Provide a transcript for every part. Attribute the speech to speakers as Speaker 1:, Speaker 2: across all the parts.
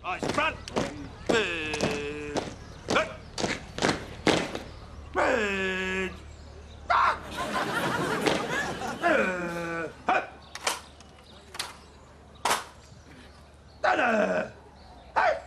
Speaker 1: Eyes front. Hey. Hey. Ah. Hey. Ta-da. Hey.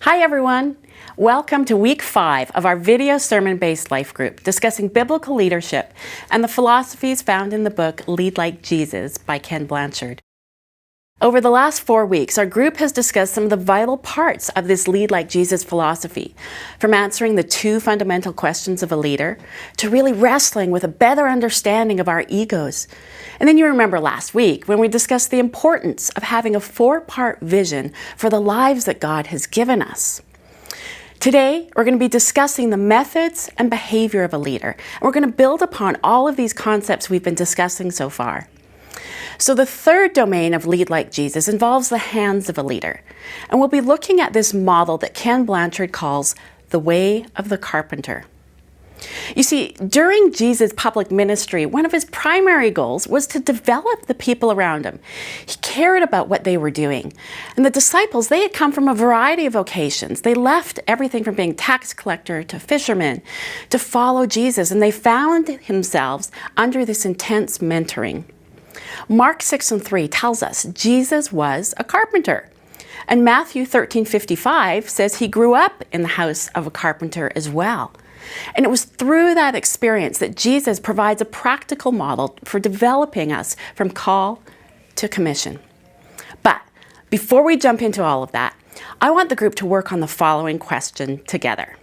Speaker 2: Hi everyone! Welcome to week 5 of our video sermon-based life group discussing biblical leadership and the philosophies found in the book Lead Like Jesus by Ken Blanchard. Over the last 4 weeks, our group has discussed some of the vital parts of this Lead Like Jesus philosophy, from answering the 2 fundamental questions of a leader to really wrestling with a better understanding of our egos. And then you remember last week when we discussed the importance of having a 4-part vision for the lives that God has given us. Today, we're going to be discussing the methods and behavior of a leader. And we're going to build upon all of these concepts we've been discussing so far. So the third domain of Lead Like Jesus involves the hands of a leader. And we'll be looking at this model that Ken Blanchard calls the way of the carpenter. You see, during Jesus' public ministry, one of his primary goals was to develop the people around him. He cared about what they were doing. And the disciples, they had come from a variety of vocations. They left everything from being tax collector to fishermen to follow Jesus, and they found themselves under this intense mentoring. Mark 6:3 tells us Jesus was a carpenter. And Matthew 13:55 says he grew up in the house of a carpenter as well. And it was through that experience that Jesus provides a practical model for developing us from call to commission. But before we jump into all of that, I want the group to work on the following question together.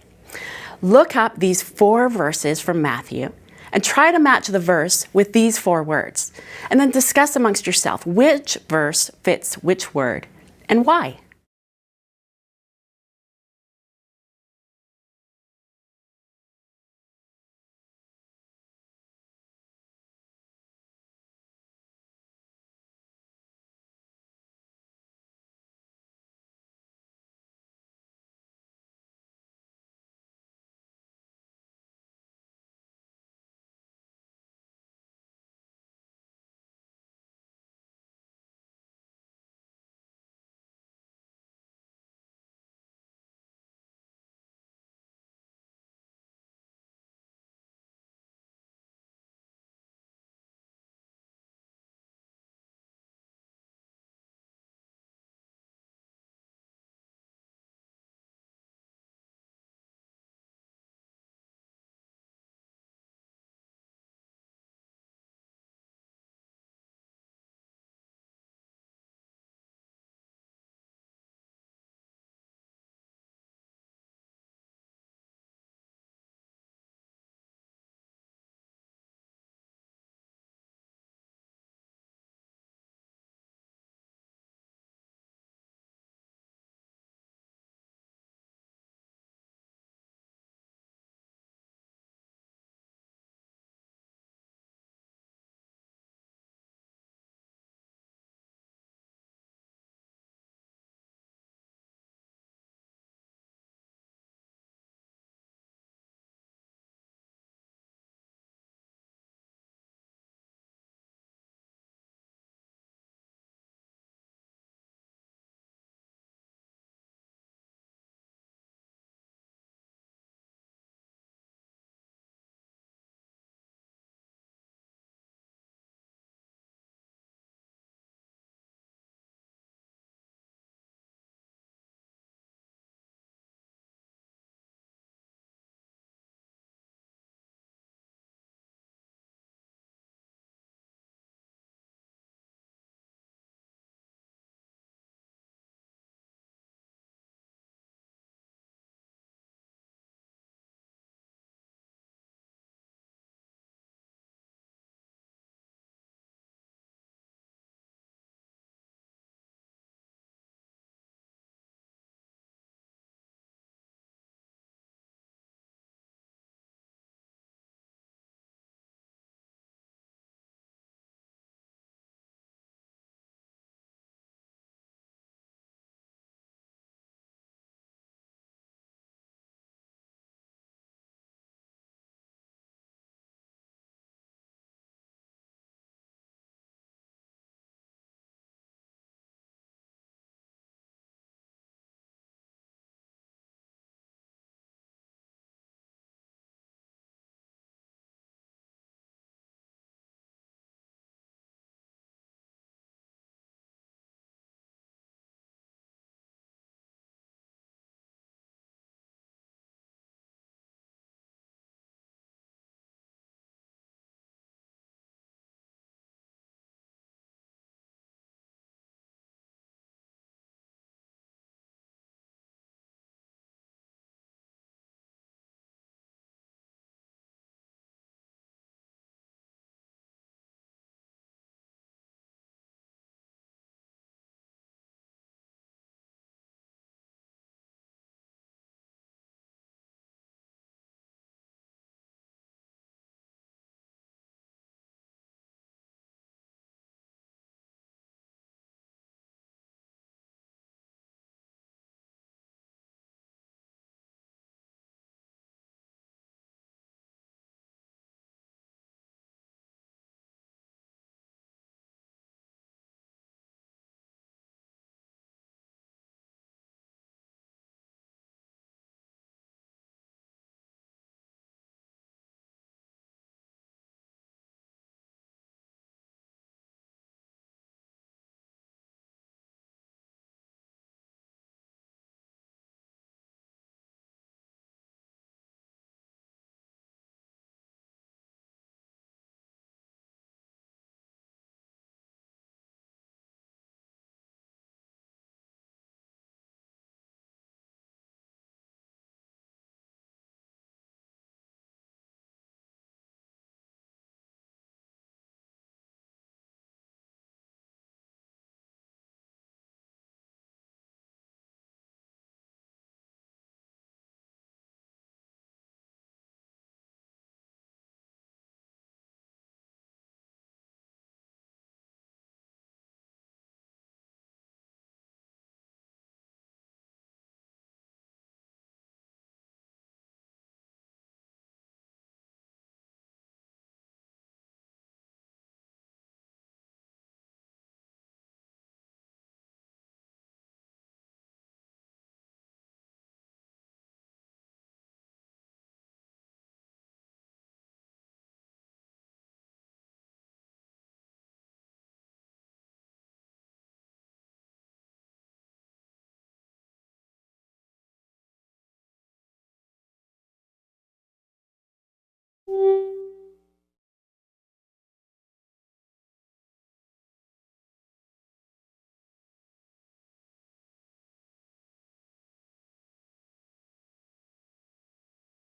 Speaker 2: Look up these 4 verses from Matthew and try to match the verse with these 4 words. And then discuss amongst yourself which verse fits which word and why.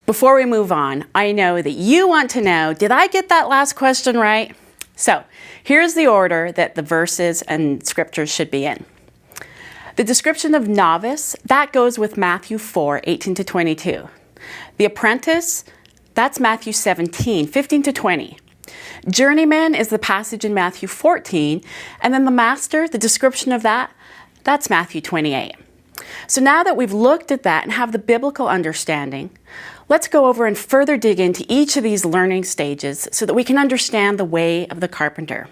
Speaker 2: Before we move on, I know that you want to know, did I get that last question right? So here's the order that the verses and scriptures should be in. The description of novice, that goes with Matthew 4, 18 to 22. The apprentice, that's Matthew 17, 15 to 20. Journeyman is the passage in Matthew 14, and then the master, the description of that, that's Matthew 28. So now that we've looked at that and have the biblical understanding, let's go over and further dig into each of these learning stages so that we can understand the way of the carpenter.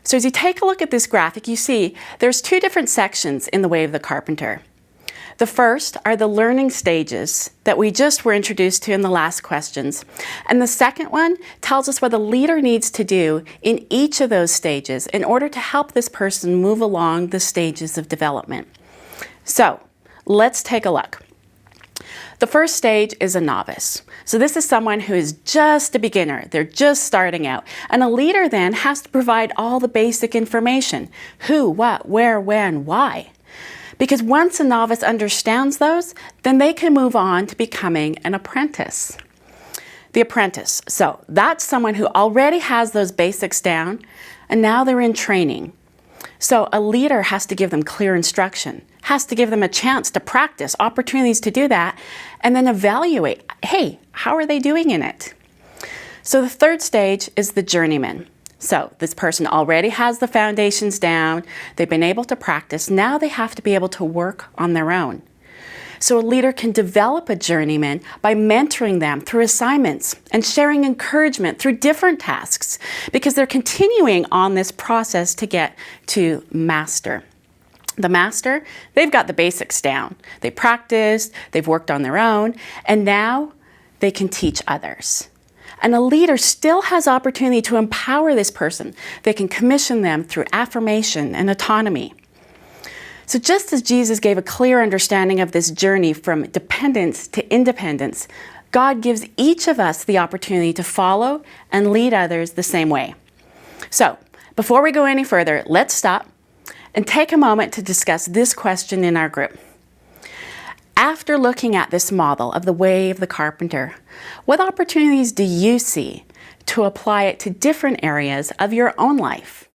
Speaker 2: So as you take a look at this graphic, you see there's two different sections in the way of the carpenter. The first are the learning stages that we just were introduced to in the last questions. And the second one tells us what the leader needs to do in each of those stages in order to help this person move along the stages of development. So let's take a look. The first stage is a novice. So this is someone who is just a beginner. They're just starting out. And a leader then has to provide all the basic information. Who, what, where, when, why. Because once a novice understands those, then they can move on to becoming an apprentice. The apprentice. So that's someone who already has those basics down, and now they're in training. So a leader has to give them clear instruction, has to give them a chance to practice, opportunities to do that, and then evaluate, hey, how are they doing in it? So the third stage is the journeyman. So this person already has the foundations down, they've been able to practice, now they have to be able to work on their own. So a leader can develop a journeyman by mentoring them through assignments and sharing encouragement through different tasks because they're continuing on this process to get to master. The master, they've got the basics down. They practiced, they've worked on their own, and now they can teach others. And a leader still has opportunity to empower this person. They can commission them through affirmation and autonomy. So just as Jesus gave a clear understanding of this journey from dependence to independence, God gives each of us the opportunity to follow and lead others the same way. So before we go any further, let's stop and take a moment to discuss this question in our group. After looking at this model of the way of the carpenter, what opportunities do you see to apply it to different areas of your own life?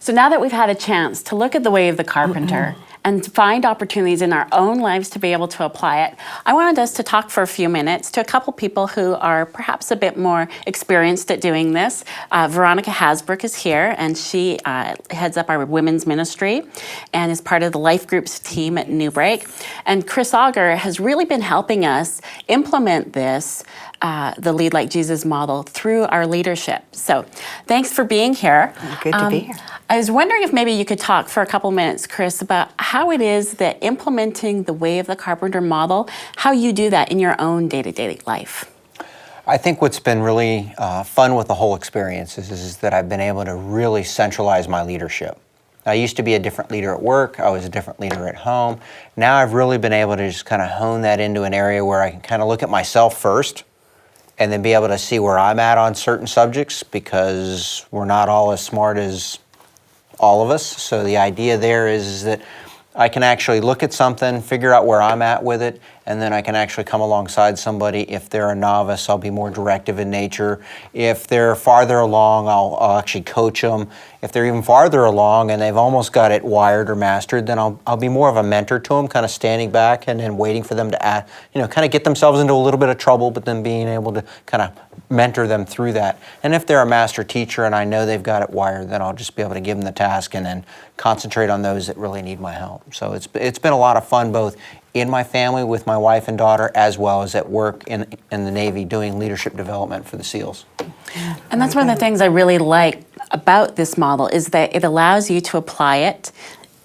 Speaker 2: So now that we've had a chance to look at the way of the carpenter and find opportunities in our own lives to be able to apply it, I wanted us to talk for a few minutes to a couple people who are perhaps a bit more experienced at doing this. Veronica Hasbrook is here, and she heads up our women's ministry and is part of the Life Groups team at New Break. And Chris Auger has really been helping us implement this the Lead Like Jesus model through our leadership. So thanks for being here.
Speaker 3: Good to be here.
Speaker 2: I was wondering if maybe you could talk for a couple minutes, Chris, about how it is that implementing the Way of the Carpenter model, how you do that in your own day-to-day life.
Speaker 4: I think what's been really fun with the whole experience is that I've been able to really centralize my leadership. I used to be a different leader at work. I was a different leader at home. Now I've really been able to just kind of hone that into an area where I can kind of look at myself first and then be able to see where I'm at on certain subjects, because we're not all as smart as all of us. So the idea there is that I can actually look at something, figure out where I'm at with it, and then I can actually come alongside somebody. If they're a novice, I'll be more directive in nature. If they're farther along, I'll actually coach them. If they're even farther along and they've almost got it wired or mastered, then I'll be more of a mentor to them, kind of standing back and then waiting for them to kind of get themselves into a little bit of trouble, but then being able to kind of mentor them through that. And if they're a master teacher and I know they've got it wired, then I'll just be able to give them the task and then concentrate on those that really need my help. So it's been a lot of fun, both in my family with my wife and daughter, as well as at work in the Navy doing leadership development for the SEALs.
Speaker 2: And that's one of the things I really like about this model, is that it allows you to apply it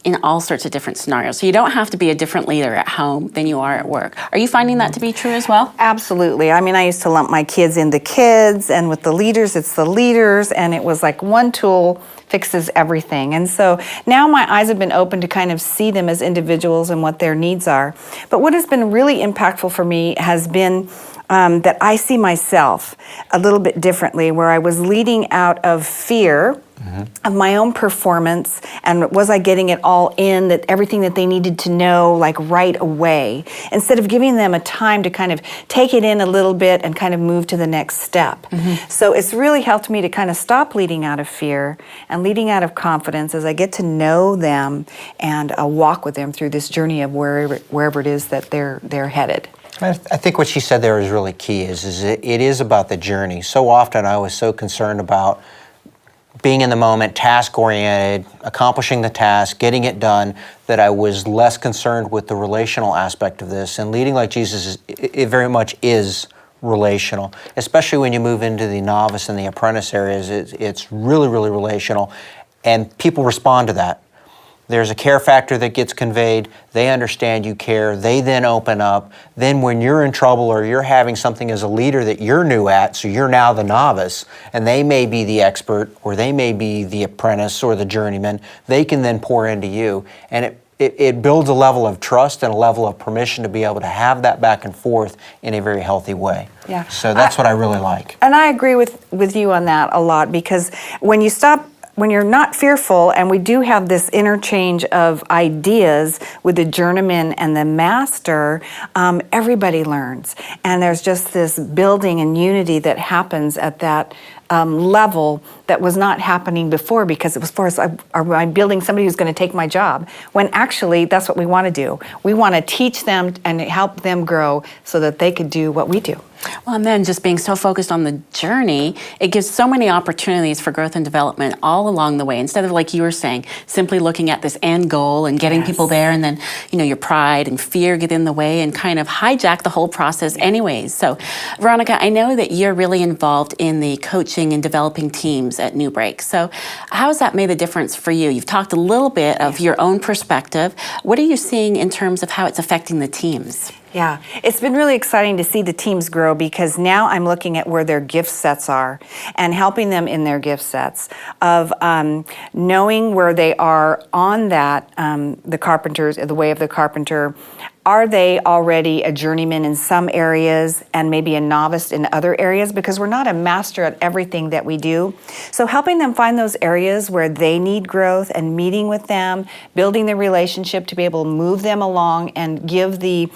Speaker 2: in all sorts of different scenarios. So you don't have to be a different leader at home than you are at work. Are you finding that to be true as well?
Speaker 3: Absolutely. I mean, I used to lump my kids into kids, and with the leaders, it's the leaders, and it was like one tool fixes everything. And so now my eyes have been open to kind of see them as individuals and what their needs are. But what has been really impactful for me has been that I see myself a little bit differently, where I was leading out of fear of my own performance, and was I getting it all in, that everything that they needed to know like right away, instead of giving them a time to kind of take it in a little bit and kind of move to the next step. So it's really helped me to kind of stop leading out of fear and leading out of confidence as I get to know them and walk with them through this journey of wherever it is that they're headed.
Speaker 4: I think what she said there is really key, is it is about the journey. So often I was so concerned about being in the moment, task-oriented, accomplishing the task, getting it done, that I was less concerned with the relational aspect of this. And leading like Jesus, it very much is relational, especially when you move into the novice and the apprentice areas. It's really, really relational, and people respond to that. There's a care factor that gets conveyed. They understand you care. They then open up. Then when you're in trouble or you're having something as a leader that you're new at, so you're now the novice, and they may be the expert, or they may be the apprentice or the journeyman, they can then pour into you. And it builds a level of trust and a level of permission to be able to have that back and forth in a very healthy way.
Speaker 3: Yeah.
Speaker 4: So that's what I really like.
Speaker 3: And I agree with you on that a lot, because when you're not fearful, and we do have this interchange of ideas with the journeyman and the master, everybody learns. And there's just this building and unity that happens at that level that was not happening before, because it was for us, are I building somebody who's going to take my job? When actually, that's what we want to do. We want to teach them and help them grow so that they could do what we do.
Speaker 2: Well, and then just being so focused on the journey, it gives so many opportunities for growth and development all along the way. Instead of, like you were saying, simply looking at this end goal and getting people there, and then, your pride and fear get in the way and kind of hijack the whole process anyways. So, Veronica, I know that you're really involved in the coaching and developing teams at New Break. So how has that made a difference for you? You've talked a little bit of your own perspective. What are you seeing in terms of how it's affecting the teams?
Speaker 3: Yeah, it's been really exciting to see the teams grow, because now I'm looking at where their gift sets are and helping them in their gift sets of knowing where they are on that, the way of the carpenter. Are they already a journeyman in some areas and maybe a novice in other areas? Because we're not a master at everything that we do. So helping them find those areas where they need growth and meeting with them, building the relationship to be able to move them along and give the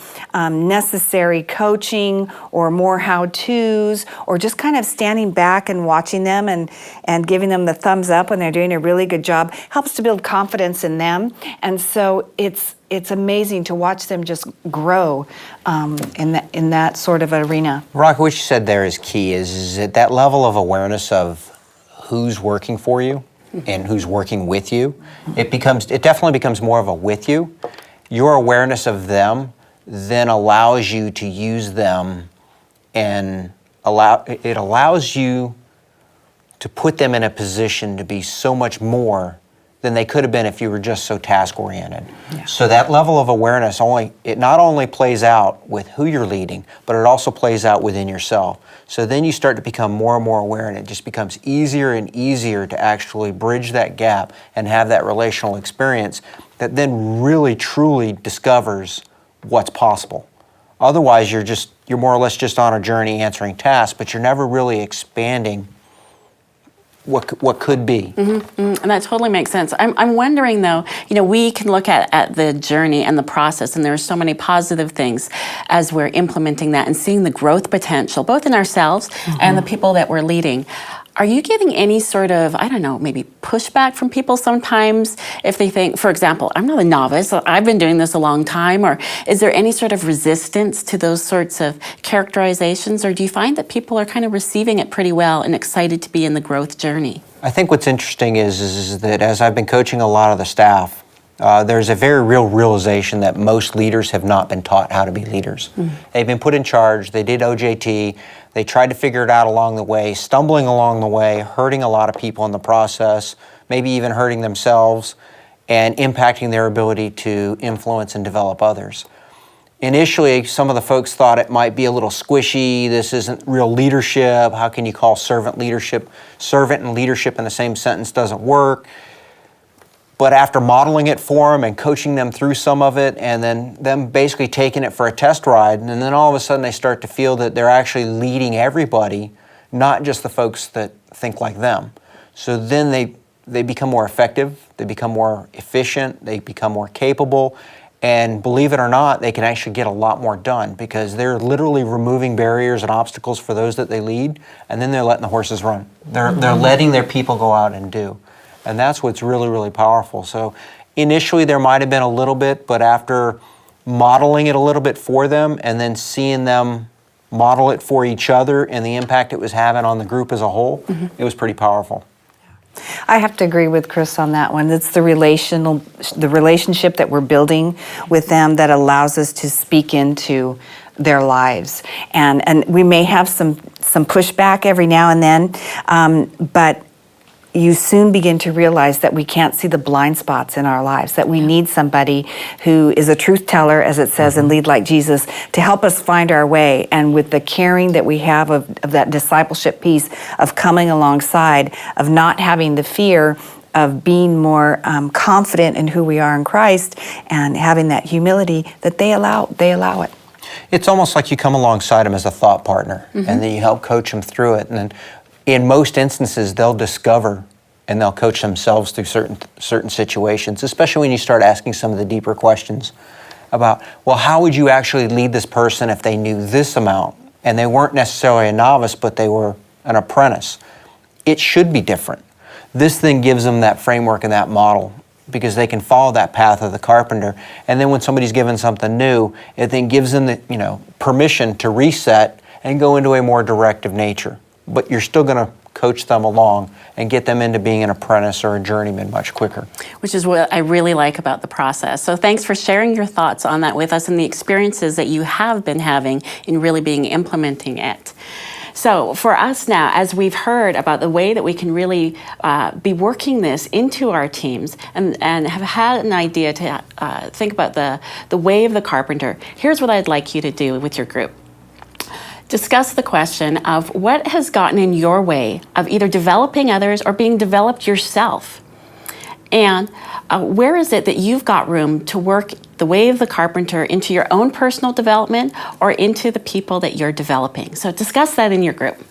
Speaker 3: necessary coaching or more how-tos, or just kind of standing back and watching them and giving them the thumbs up when they're doing a really good job helps to build confidence in them. And so it's amazing to watch them just grow in that sort of arena.
Speaker 4: Veronica, what you said there is key, is that level of awareness of who's working for you and who's working with you. It definitely becomes more of a with you. Your awareness of them then allows you to use them, and it allows you to put them in a position to be so much more than they could have been if you were just so task-oriented.
Speaker 3: Yeah.
Speaker 4: So that level of awareness it not only plays out with who you're leading, but it also plays out within yourself. So then you start to become more and more aware, and it just becomes easier and easier to actually bridge that gap and have that relational experience that then really truly discovers what's possible. Otherwise, you're more or less just on a journey answering tasks, but you're never really expanding what could be.
Speaker 2: And that totally makes sense. I'm wondering though, we can look at the journey and the process, and there are so many positive things as we're implementing that and seeing the growth potential, both in ourselves and the people that we're leading. Are you getting any sort of, I don't know, maybe pushback from people sometimes if they think, for example, I'm not a novice, I've been doing this a long time, or is there any sort of resistance to those sorts of characterizations, or do you find that people are kind of receiving it pretty well and excited to be in the growth journey?
Speaker 4: I think what's interesting is that as I've been coaching a lot of the staff, there's a very real realization that most leaders have not been taught how to be leaders. They've been put in charge, they did OJT, they tried to figure it out along the way, stumbling along the way, hurting a lot of people in the process, maybe even hurting themselves, and impacting their ability to influence and develop others. Initially, some of the folks thought it might be a little squishy, this isn't real leadership, how can you call servant leadership? Servant and leadership in the same sentence doesn't work. But after modeling it for them and coaching them through some of it, and then them basically taking it for a test ride, and then all of a sudden they start to feel that they're actually leading everybody, not just the folks that think like them. So then they become more effective, they become more efficient, they become more capable, and believe it or not, they can actually get a lot more done because they're literally removing barriers and obstacles for those that they lead, and then they're letting the horses run. They're letting their people go out and do. And that's what's really, really powerful. So initially there might have been a little bit, but after modeling it a little bit for them and then seeing them model it for each other and the impact it was having on the group as a whole, it was pretty powerful.
Speaker 3: I have to agree with Chris on that one. It's the relationship that we're building with them that allows us to speak into their lives. And we may have some pushback every now and then, but you soon begin to realize that we can't see the blind spots in our lives, that we need somebody who is a truth teller, as it says in Lead Like Jesus, to help us find our way. And with the caring that we have of that discipleship piece, of coming alongside, of not having the fear, of being more confident in who we are in Christ, and having that humility, that they allow it.
Speaker 4: It's almost like you come alongside them as a thought partner, and then you help coach them through it. And then in most instances, they'll discover and they'll coach themselves through certain situations, especially when you start asking some of the deeper questions about, well, how would you actually lead this person if they knew this amount and they weren't necessarily a novice, but they were an apprentice? It should be different. This then gives them that framework and that model because they can follow that path of the carpenter. And then when somebody's given something new, it then gives them the permission to reset and go into a more directive nature. But you're still going to coach them along and get them into being an apprentice or a journeyman much quicker.
Speaker 2: Which is what I really like about the process. So thanks for sharing your thoughts on that with us and the experiences that you have been having in really implementing it. So for us now, as we've heard about the way that we can really be working this into our teams and have had an idea to think about the way of the carpenter, here's what I'd like you to do with your group. Discuss the question of what has gotten in your way of either developing others or being developed yourself. And where is it that you've got room to work the way of the carpenter into your own personal development or into the people that you're developing? So discuss that in your group.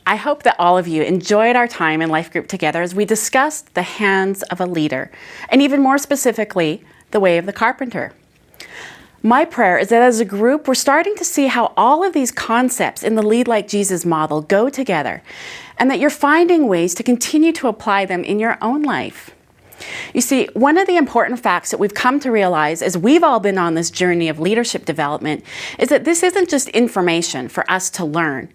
Speaker 2: I hope that all of you enjoyed our time in life group together as we discussed the hands of a leader, and even more specifically, the way of the carpenter. My prayer is that as a group, we're starting to see how all of these concepts in the Lead Like Jesus model go together, and that you're finding ways to continue to apply them in your own life. You see, one of the important facts that we've come to realize as we've all been on this journey of leadership development is that this isn't just information for us to learn.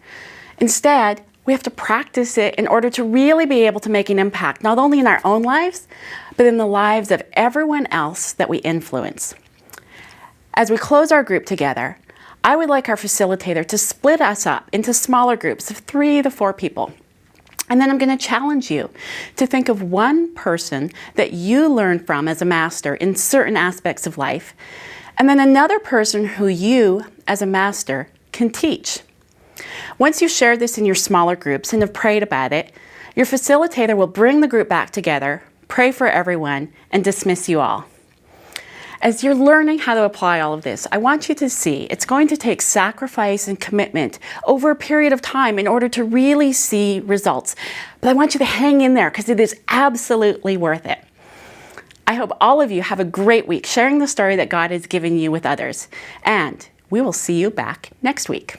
Speaker 2: Instead, we have to practice it in order to really be able to make an impact, not only in our own lives, but in the lives of everyone else that we influence. As we close our group together, I would like our facilitator to split us up into smaller groups of 3 to 4 people. And then I'm going to challenge you to think of one person that you learned from as a master in certain aspects of life, and then another person who you, as a master, can teach. Once you share this in your smaller groups and have prayed about it, your facilitator will bring the group back together, pray for everyone, and dismiss you all. As you're learning how to apply all of this, I want you to see it's going to take sacrifice and commitment over a period of time in order to really see results. But I want you to hang in there because it is absolutely worth it. I hope all of you have a great week sharing the story that God has given you with others. And we will see you back next week.